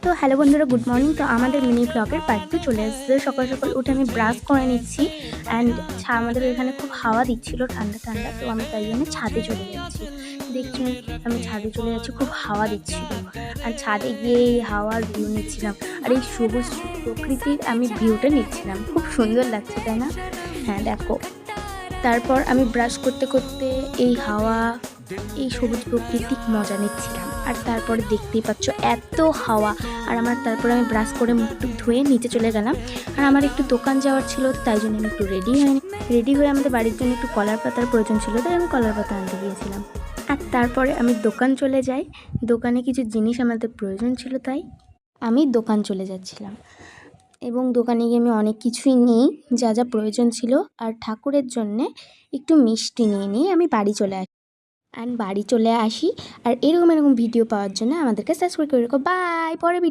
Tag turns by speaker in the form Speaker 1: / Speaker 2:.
Speaker 1: তো হ্যালো বন্ধুরা, good morning. তো আমাদের মিনি ব্লগের পার্ট 2 চলে আসছে। সকাল সকাল উঠে আমি ব্রাশ করে নিচ্ছি অ্যান্ড আমাদের এখানে খুব হাওয়া দিচ্ছিল, ঠান্ডা ঠান্ডা। তো আমি তাই জন্য ছাদে চলে যাচ্ছি। দেখছেন আমি ছাদে চলে যাচ্ছি, খুব হাওয়া দিচ্ছিল আর ছাদে গিয়ে এই হাওয়ার ভিউ নিচ্ছিলাম আর এই সবুজ প্রকৃতির আমি ভিউটা নিচ্ছিলাম। খুব সুন্দর লাগছে, তাই না? হ্যাঁ দেখো, তারপর আমি ব্রাশ করতে করতে এই হাওয়া, এই সবুজ প্রকৃতিক মজা নিচ্ছিলাম। আর তারপরে দেখতেই পাচ্ছ এত হাওয়া। আর তারপরে আমি ব্রাশ করে মুখ টুক ধুয়ে নিচে চলে গেলাম। আর আমার একটু দোকান যাওয়ার ছিল, তাই জন্য আমি একটু রেডি হয়ে আমাদের বাড়ির জন্য একটু কলার পাতার প্রয়োজন ছিল, তাই আমি কলার পাতা আনতে গিয়েছিলাম। আর তারপরে আমি দোকান চলে যাই। দোকানে কিছু জিনিস আমাদের প্রয়োজন ছিল, তাই আমি দোকান চলে যাচ্ছিলাম এবং দোকানে গিয়ে আমি অনেক কিছুই নিই, যা যা প্রয়োজন ছিল। আর ঠাকুরের জন্যে একটু মিষ্টি নিয়ে আমি বাড়ি চলে আসি। আর এরকম ভিডিও পাওয়ার জন্য আমাদেরকে সাবস্ক্রাইব করে রাখো। বাই। পরে